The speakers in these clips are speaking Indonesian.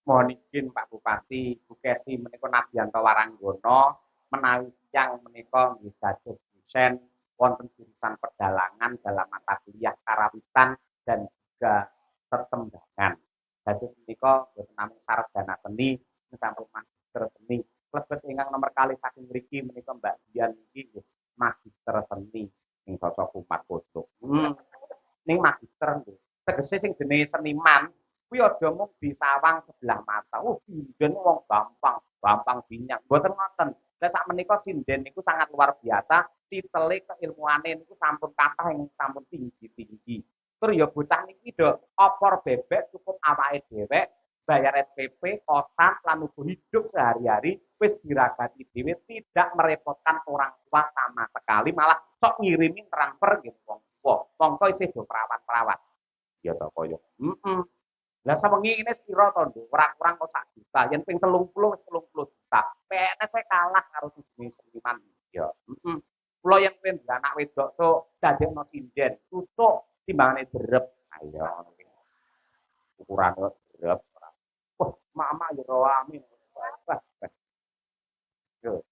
Mohon izin Pak Bupati, Bu Kesi menika Nadyanto Waranggono menawi tiyang menika nggih dados dosen wonten jurusan pedalangan dalam mata kuliah karawitan dan juga tetembangan. Dados menika boten namung sarjana seni, sampun magister seni. Klebet ingkang nomor kalih saking mriki menika Mbak Dian iki nggih magister seni ing basa Kumat Kosok. Ning magister nggih. Tegese sing jenenge seniman kuwi aja mung disawang sebelah mata. Sinden wong gampang binyang. Mboten ngoten. Lah sak menika sinden niku sangat luar biasa, titele keilmuane niku sampun kathah ing sampun tinggi-tinggi. Tur ya bocah niki do opor bebek cukup awake dhewek, bayar SPP, kosan, lan ugo hidup sehari-hari wis diragati dhewe, tidak merepotkan orang tua sama sekali, malah sok ngirimi transfer gitu wong tua. Mongko isih do perawat-perawat. Ya to koyo. Lah sewengi ini piro to, Nduk? Kurang-kurang kok 1 juta. Yen ping 30 wis 30 juta. PNS saya kalah karo sujine seniman. Ya, Kula yang pengen anak wedok to dadekno sinden, tusuk timbangane drep. Ayo ngono ki. Ukurane drep ora. Wah, mama ya ro amin. Wah, yo.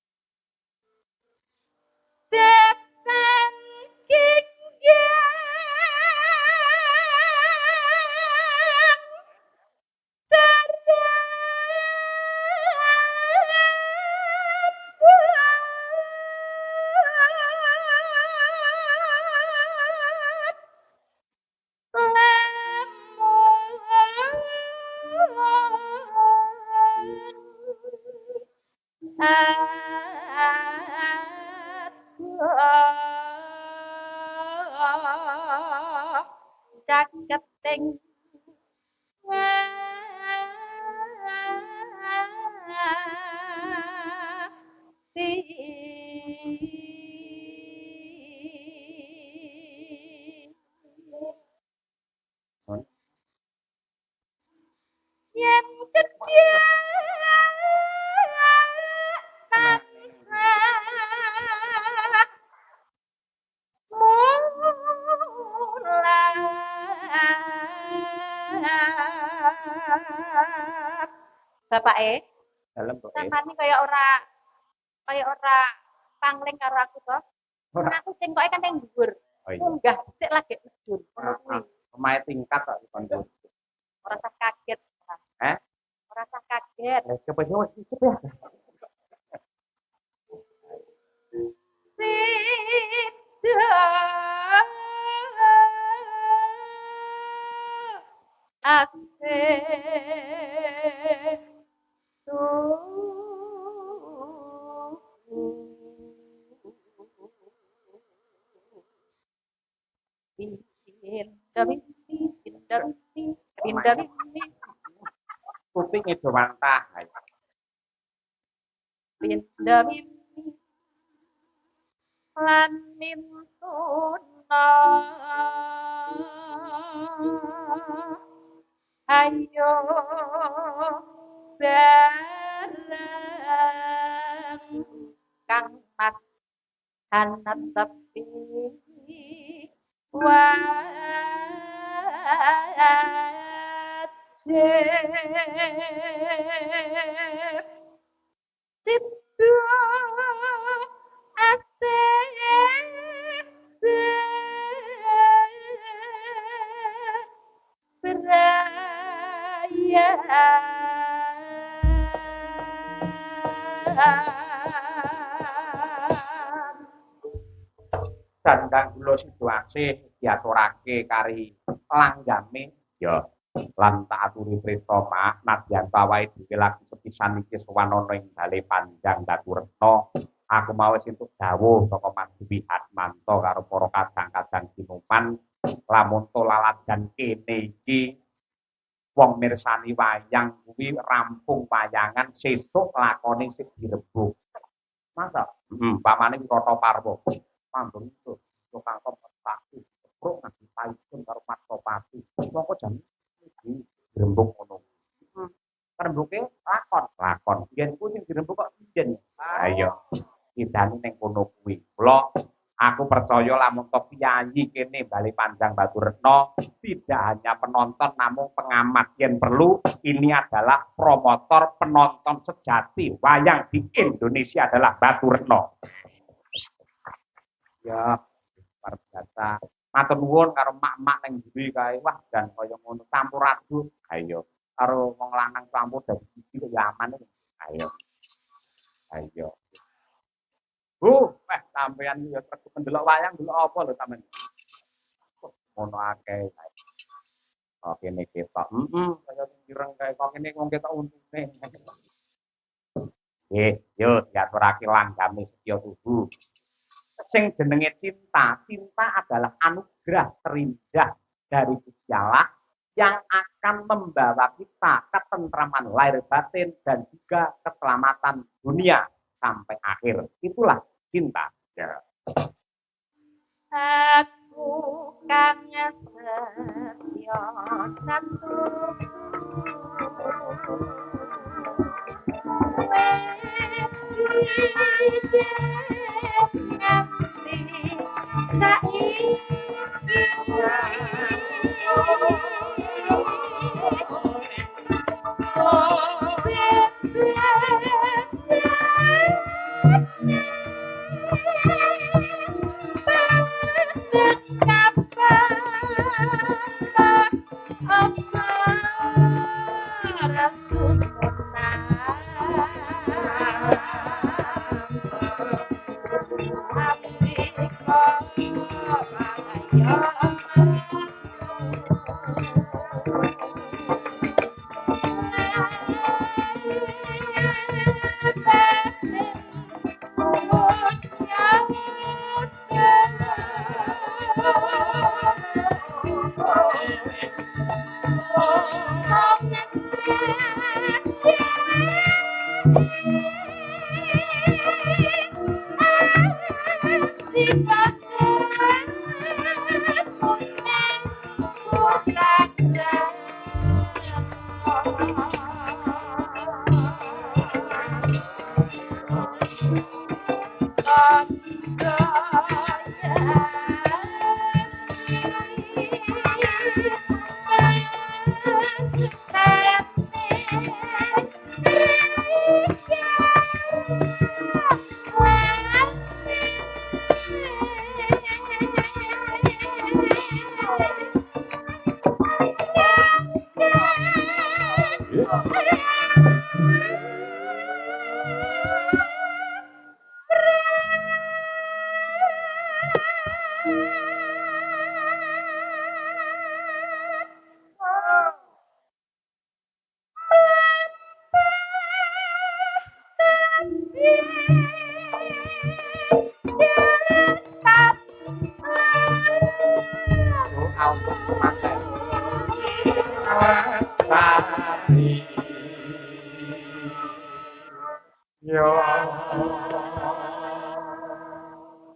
Caketing yen cedhak Bapak Dalem kok. sampeyan kaya ora pangling karo aku to. Aku sing koke kan ning dhuwur. Oh iya. Munggah sik lagi medun. Ngono kuwi. Pemain tingkat kok dikondo. Ora usah kaget. Eh? Ora usah kaget. Coba wis cukup ya. Kuping itu mantah. Lan mintuna ayo bareng kang mas hanan tepi wajib Tipu Dandang kula situasi diaturake kari langgame ya lan tak aturi prisa Mak nadyan awake dhewe lagi sepisan iki sowan ana ing bale panjang Daturetna aku mau wis entuk dawuh saka Mas Dewi Atmanto karo para kadang-kadang sinuman lamun tolaladan kene iki wong mirsani wayang kuwi rampung wayangan sesuk lakone sing dirembug masa pamane Wirata Parwa pambung itu tukang kompetisi pro nganti paipun karo Mas Topati mongko jam iki dirembug ngono rembuke lakon yen ku sing dirembug kok ijen ayo idane ning kono kuwi kula Aku percaya lamun to kiai kene Bali Panjang Batu Retno tidak hanya penonton namun pengamat yang perlu ini adalah promotor penonton sejati wayang di Indonesia adalah Batu Retno. Ya, luar biasa. Matur nuwun karo mak-mak ning ndi kae wah dan kaya ngono campur aduk. Ayo karo wong lanang campur dadi siji ya aman. Ayo. Ayo. Sampean ya terus ndelok wayang ndelok apa lho sampean? Ngono akeh. Oh kene ketok. Kaya ireng kae kok kene wong ketok untune. Yo diaturake langgame setya tubuh. Sing jenenge cinta, cinta adalah anugerah terindah dari Gusti Allah yang akan membawa kita ketentraman lahir batin dan juga keselamatan dunia sampai akhir. Itulah cinta. Ya. Aku kan setya satu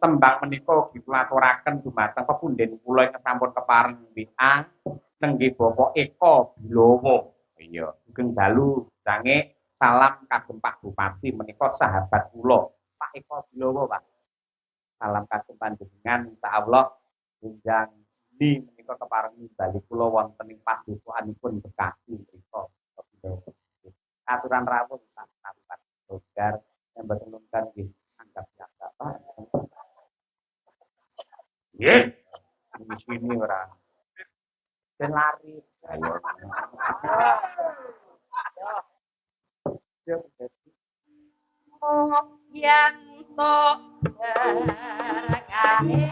Tembang menika dipulaturaken dumateng pepundhen kula ingkang sampun kepareng wi'ang nenggih Bapak Eko Bilowo. Iya, sugeng dalu sange salam kagem Pak Bupati menika sahabat kula. Pak Eko Bilowo, Pak. Salam kagem panjenengan insyaallah njang di menika kepareng bali kula wonten ing padepokanipun Bekasi mriku. Aturan rawuh Pak Bupati Bogar yang bertenungkan nggih anggap biasa Pak. Nggih. Di sini ora. Ben lari. Ayo. Yang tok kae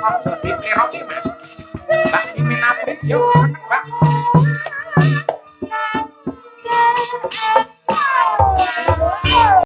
Aja dikeroki, Mas. Mbak Mimin apik yo, Mbak.